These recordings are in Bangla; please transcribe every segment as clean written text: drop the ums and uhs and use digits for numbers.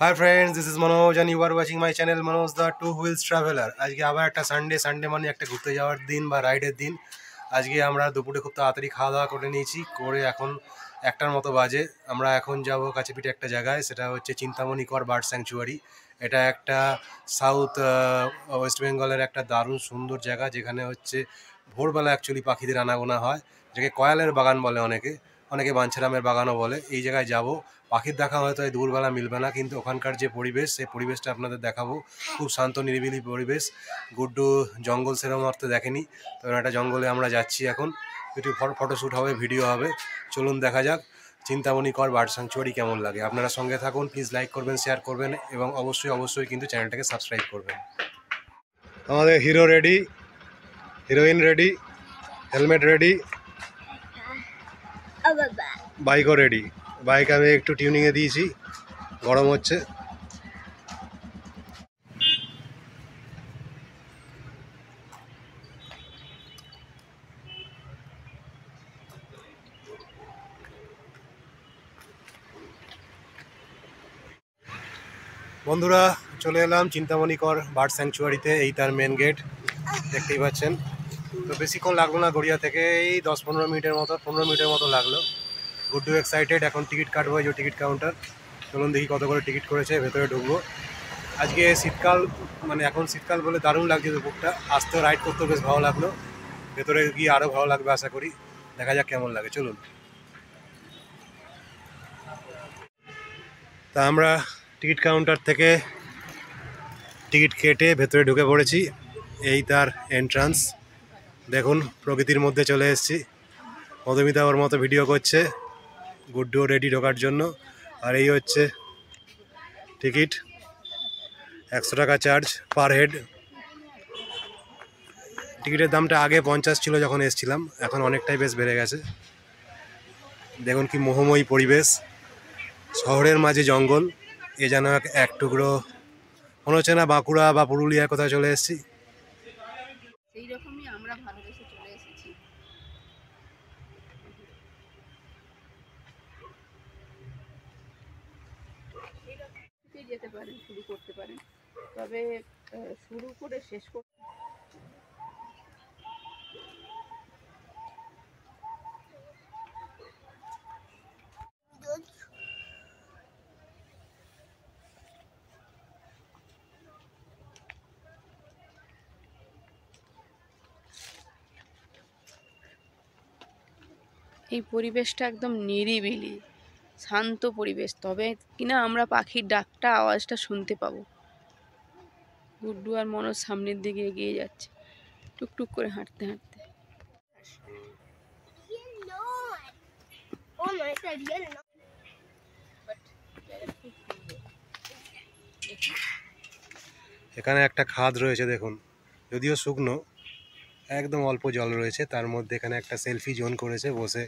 Hi friends, this is Manoj and you are watching my channel Manoj the Two Wheels Traveler. আজকে আবার একটা সানডে মানে একটা ঘুরতে যাওয়ার দিন বা রাইডের দিন। আজকে আমরা দুপুরে খুব তাড়াতাড়ি খাওয়া দাওয়া করে নিয়েছি, করে এখন একটার মতো বাজে। আমরা এখন যাব কাছেপিঠে একটা জায়গায়, সেটা হচ্ছে চিন্তামণি কর বার্ড স্যাংচুয়ারি। এটা একটা সাউথ ওয়েস্ট বেঙ্গলের একটা দারুণ সুন্দর জায়গা, যেখানে হচ্ছে ভোরবেলা অ্যাকচুয়ালি পাখিদের আনাগোনা হয়, যেটাকে কয়ালের বাগান বলে, অনেকে বাঞ্ছারামের বাগানও বলে। এই জায়গায় যাব, পাখির দেখা হয়তো এই দূরবেলা মিলবে না, কিন্তু ওখানকার যে পরিবেশ, সেই পরিবেশটা আপনাদের দেখাবো। খুব শান্ত নিরিবিলি পরিবেশ। গুড্ডু জঙ্গল সেরকম অর্থে দেখেনি, তো একটা জঙ্গলে আমরা যাচ্ছি এখন। একটু ফটোশ্যুট হবে, ভিডিও হবে। চলুন দেখা যাক চিন্তামণি কর বার্ড স্যাংচুয়ারি কেমন লাগে। আপনারা সঙ্গে থাকুন, প্লিজ লাইক করবেন, শেয়ার করবেন এবং অবশ্যই কিন্তু চ্যানেলটাকে সাবস্ক্রাইব করবেন। আমাদের hero ready, heroine ready, helmet ready, বাইকও রেডি। বাইক আমি একটু টিউনিংয়ে দিয়েছি, গরম হচ্ছে। বন্ধুরা, চলে এলাম চিন্তামণি কর বার্ড স্যাংচুয়ারিতে। এই তার মেন গেট, দেখতেই পাচ্ছেন। তো বেশিক্ষণ লাগলো না, গড়িয়া থেকে এই 10-15 মিনিটের মতো লাগলো। গুড্ডু এক্সাইটেড, এখন টিকিট কাটবো, এই যে টিকিট কাউন্টার। চলুন দেখি কত করে টিকিট করেছে, ভেতরে ঢুকবো। আজকে শীতকাল, মানে এখন শীতকাল বলে দারুণ লাগছে দুপুরটা। আসতেও রাইড করতেও বেশ ভালো লাগলো, ভেতরে গিয়ে আরও ভালো লাগবে আশা করি। দেখা যাক কেমন লাগে, চলুন। তা আমরা টিকিট কাউন্টার থেকে টিকিট কেটে ভেতরে ঢুকে পড়েছি। এই তার এন্ট্রান্স, দেখুন প্রকৃতির মধ্যে চলে এসেছি। মধুমিতা ওর মতো ভিডিও করছে, গুড্ডুও রেডি ঢোকার জন্য। আর এই হচ্ছে টিকিট, 100 টাকা চার্জ পার হেড। টিকিটের দামটা আগে 50 ছিল যখন এসেছিলাম, এখন অনেকটাই বেশ বেড়ে গেছে। দেখুন কি মোহময়ী পরিবেশ, শহরের মাঝে জঙ্গল। এ যেন এক টুকরো, মনে হচ্ছে না বাঁকুড়া বা পুরুলিয়ার কোথাও চলে এসেছি। সেই রকমই আমরা ভালোবেসে চলে এসেছি। যেতে পারেন, শুরু করতে পারেন, তবে শুরু করে শেষ করতে। এই পরিবেশটা একদম নিরিবিলি, শান্ত পরিবেশ, তবে কিনা আমরা পাখির ডাকটা, আওয়াজটা শুনতে পাবো। গুড্ডু আর মনোজ সামনের দিকে এগিয়ে যাচ্ছে, টুকটুক করে হাঁটতে হাঁটতে। এখানে একটা খাদ রয়েছে দেখুন, যদিও শুকনো, একদম অল্প জল রয়েছে তার মধ্যে। এখানে একটা সেলফি জোন করেছে, বসে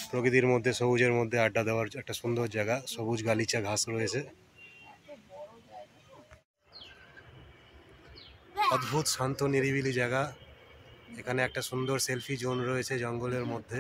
প্রকৃতির মধ্যে সবুজের মধ্যে আড্ডা দেওয়ার একটা সুন্দর জায়গা। সবুজ গালিচা ঘাস রয়েছে, অদ্ভুত শান্ত নিরিবিলি জায়গা। এখানে একটা সুন্দর সেলফি জোন রয়েছে জঙ্গলের মধ্যে।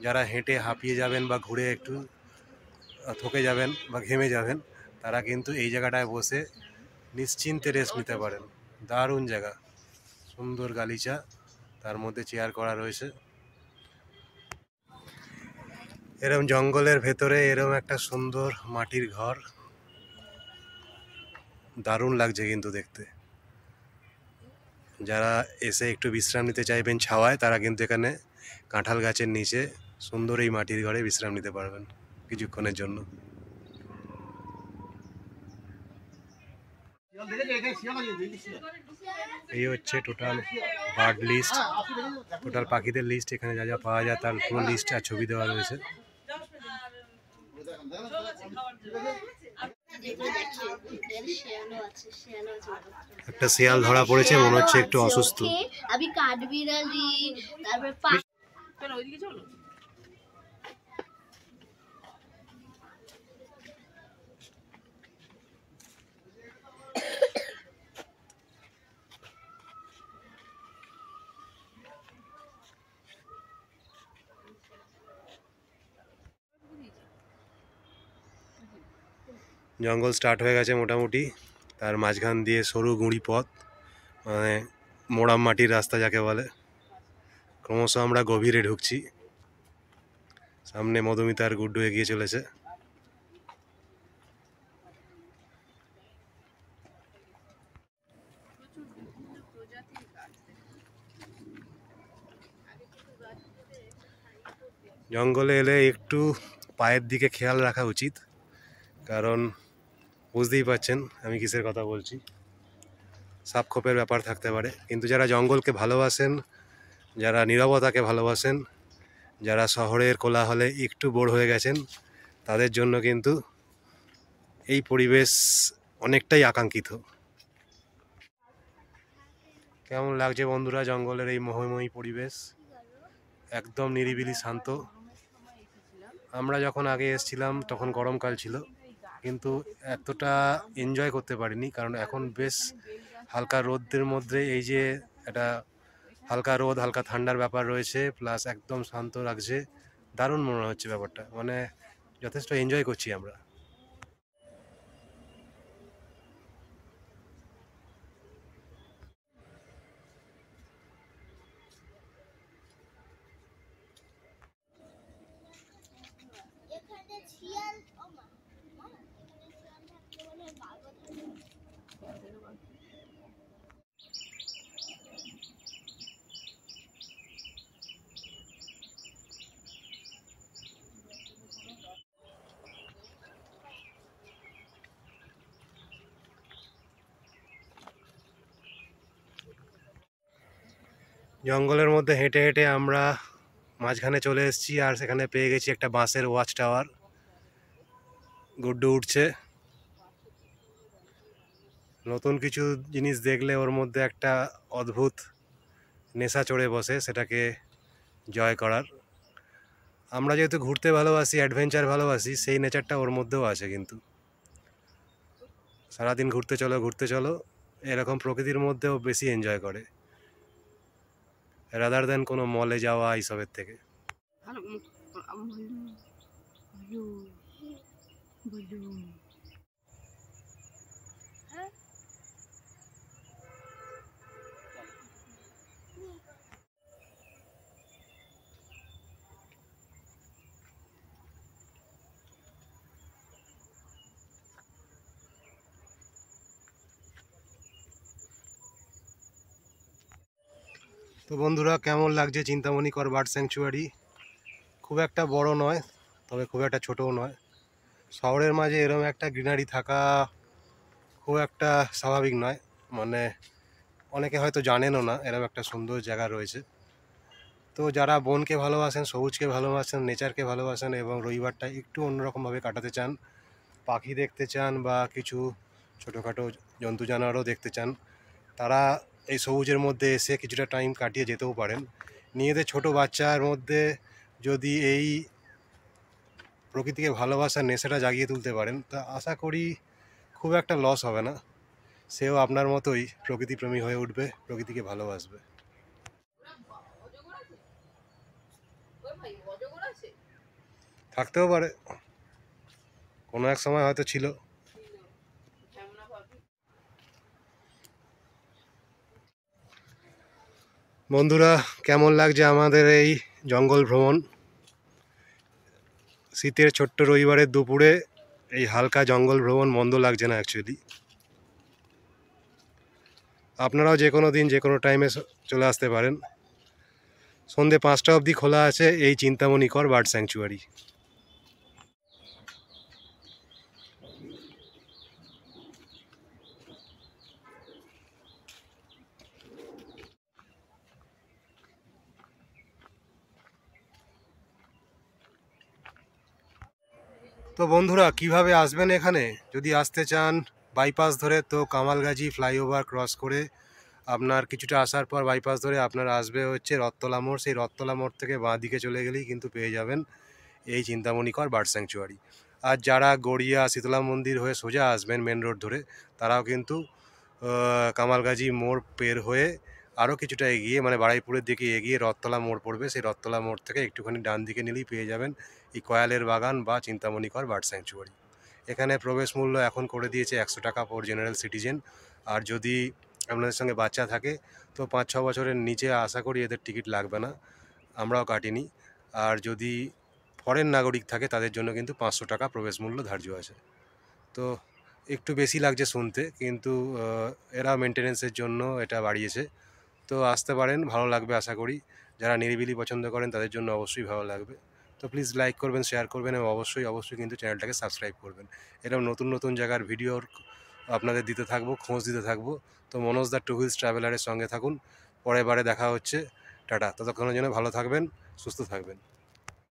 যারা হেঁটে হাঁপিয়ে যাবেন বা ঘুরে একটু থকে যাবেন বা ঘেমে যাবেন, তারা কিন্তু এই জায়গাটায় বসে নিশ্চিন্তে রেস্ট নিতে পারেন। দারুণ জায়গা, সুন্দর গালিচা, তার মধ্যে চেয়ার করা রয়েছে। এরম জঙ্গলের ভেতরে এরম একটা সুন্দর মাটির ঘর, দারুণ লাগছে কিন্তু দেখতে। যারা এসে একটু বিশ্রাম নিতে চাইবেন ছাওয়ায়, তারা কিন্তু এখানে কাঁঠাল গাছের নিচে সুন্দর এই মাটির ঘরে বিশ্রাম নিতে পারবেন কিছুক্ষণের জন্য। এই হচ্ছে টোটাল বার্ড লিস্ট, টোটাল পাখিদের লিস্ট। এখানে যা যা পাওয়া যায় তার পুরো লিস্ট আর ছবি দেওয়া রয়েছে। একটা শিয়াল ধরা পড়েছে, মনে হচ্ছে একটু অসুস্থ। আমি কাঠবিড়ালি, তারপর চলো ওইদিকে চলো। জঙ্গল স্টার্ট হয়ে গেছে মোটামুটি, তার মাঝখান দিয়ে সরু গুঁড়ি পথ, মানে মোড়াম মাটির রাস্তা যাকে বলে। ক্রমশ আমরা গভীরে ঢুকছি, সামনে মধুমিতা আর গুড্ডু এগিয়ে চলেছে। জঙ্গলে এলে একটু পায়ের দিকে খেয়াল রাখা উচিত, কারণ বুঝতেই পারছেন আমি কিসের কথা বলছি। সাপখোপের ব্যাপার থাকতে পারে, কিন্তু যারা জঙ্গলকে ভালোবাসেন, যারা নীরবতাকে ভালোবাসেন, যারা শহরের কোলাহলে একটু বোর হয়ে গেছেন, তাদের জন্য কিন্তু এই পরিবেশ অনেকটাই আকাঙ্ক্ষিত। কেমন লাগছে বন্ধুরা জঙ্গলের এই মহিময়ী পরিবেশ? একদম নিরিবিলি শান্ত। আমরা যখন আগে এসেছিলাম তখন গরমকাল ছিল, কিন্তু এতটা এনজয় করতে পারিনি, কারণ এখন বেশ হালকা রোদের মধ্যে এই যে একটা হালকা রোদ হালকা ঠান্ডার ব্যাপার রয়েছে, প্লাস একদম শান্ত লাগছে, দারুণ মনে হচ্ছে ব্যাপারটা, মানে যথেষ্ট এনজয় করছি আমরা। জঙ্গলের মধ্যে হেঁটে হেঁটে আমরা মাঝখানে চলে এসেছি, আর সেখানে পেয়ে গেছি একটা বাঁশের ওয়াচ টাওয়ার। গুড্ডু উঠছে। নতুন কিছু জিনিস দেখলে ওর মধ্যে একটা অদ্ভুত নেশা চড়ে বসে, সেটাকে জয় করার। আমরা যেহেতু ঘুরতে ভালোবাসি, অ্যাডভেঞ্চার ভালোবাসি, সেই নেচারটা ওর মধ্যেও আছে। কিন্তু সারাদিন ঘুরতে চলো ঘুরতে চলো, এরকম প্রকৃতির মধ্যেও বেশি এনজয় করে, রাদার দেন কোনো মলে যাওয়া এইসবের থেকে। তো বন্ধুরা, কেমন লাগছে চিন্তামণি কর বার্ড স্যাংচুয়ারি? খুব একটা বড় নয়, তবে খুব একটা ছোটও নয়। শহরের মাঝে এরকম একটা গ্রিনারি থাকা খুব একটা স্বাভাবিক নয়, মানে অনেকে হয়তো জানেনও না এরকম একটা সুন্দর জায়গা রয়েছে। তো যারা বনকে ভালোবাসেন, সবুজকে ভালোবাসেন, নেচারকে ভালোবাসেন এবং রবিবারটা একটু অন্যরকমভাবে কাটাতে চান, পাখি দেখতে চান বা কিছু ছোটোখাটো জন্তু জানোয়ারও দেখতে চান, তারা এই সবুজের মধ্যে এসে কিছুটা টাইম কাটিয়ে যেতেও পারেন। নিজেদের ছোট বাচ্চার মধ্যে যদি এই প্রকৃতিকে ভালোবাসার নেশাটা জাগিয়ে তুলতে পারেন, তা আশা করি খুব একটা লস হবে না। সেও আপনার মতোই প্রকৃতিপ্রেমী হয়ে উঠবে, প্রকৃতিকে ভালোবাসবে। থাকতেও পারে, কোনো এক সময় হয়তো ছিল। বন্ধুরা, কেমন লাগছে আমাদের এই জঙ্গল ভ্রমণ? শীতের ছোট্ট রবিবারের দুপুরে এই হালকা জঙ্গল ভ্রমণ মন্দ লাগছে না অ্যাকচুয়ালি। আপনারাও যে কোনো দিন যে কোনো টাইমে চলে আসতে পারেন। সন্ধ্যে 5টা অবধি খোলা আছে এই চিন্তামণি কর বার্ড স্যাংচুয়ারি। তো বন্ধুরা, কিভাবে আসবেন এখানে? যদি আসতে চান বাইপাস ধরে, তো কামালগাজী ফ্লাইওভার ক্রস করে আপনার কিছুটা আসার পর বাইপাস ধরে আপনার আসবে হচ্ছে রথতলা মোড়। সেই রথতলা মোড় থেকে বাঁ দিকে চলে গেলেই কিন্তু পেয়ে যাবেন এই চিন্তামণি কর বার্ড স্যাংচুয়ারি। আর যারা গড়িয়া শীতলা মন্দির হয়ে সোজা আসবেন মেন রোড ধরে, তারাও কিন্তু কামালগাজী মোড় পের হয়ে আরও কিছুটা এগিয়ে, মানে বারুইপুরের দিকে এগিয়ে রথতলা মোড় পড়বে। সেই রথতলা মোড় থেকে একটুখানি ডান দিকে নিলেই পেয়ে যাবেন এই কয়ালের বাগান বা চিন্তামণি কর বার্ড স্যাংচুয়ারি। এখানে প্রবেশ মূল্য এখন করে দিয়েছে 100 টাকা ফর জেনারেল সিটিজেন। আর যদি আপনাদের সঙ্গে বাচ্চা থাকে তো 5-6 বছরের নিচে আশা করি এদের টিকিট লাগবে না, আমরাও কাটিনি। আর যদি ফরেন নাগরিক থাকে তাদের জন্য কিন্তু 500 টাকা প্রবেশ মূল্য ধার্য আছে। তো একটু বেশি লাগছে শুনতে, কিন্তু এরা মেনটেন্যান্সের জন্য এটা বাড়িয়েছে। তো আসতে পারেন, ভালো লাগবে আশা করি। যারা নিরিবিলি পছন্দ করেন তাদের জন্য অবশ্যই ভালো লাগবে। তো প্লিজ লাইক করবেন, শেয়ার করবেন এবং অবশ্যই কিন্তু চ্যানেলটাকে সাবস্ক্রাইব করবেন। এরকম নতুন নতুন জায়গার ভিডিওর আপনাদের দিতে থাকবো, খোঁজ দিতে থাকবো। তো মনোজ দা টু হুইলস ট্রাভেলারের সঙ্গে থাকুন। পরের বারে দেখা হচ্ছে। টাটা। ততক্ষণের জন্য ভালো থাকবেন, সুস্থ থাকবেন।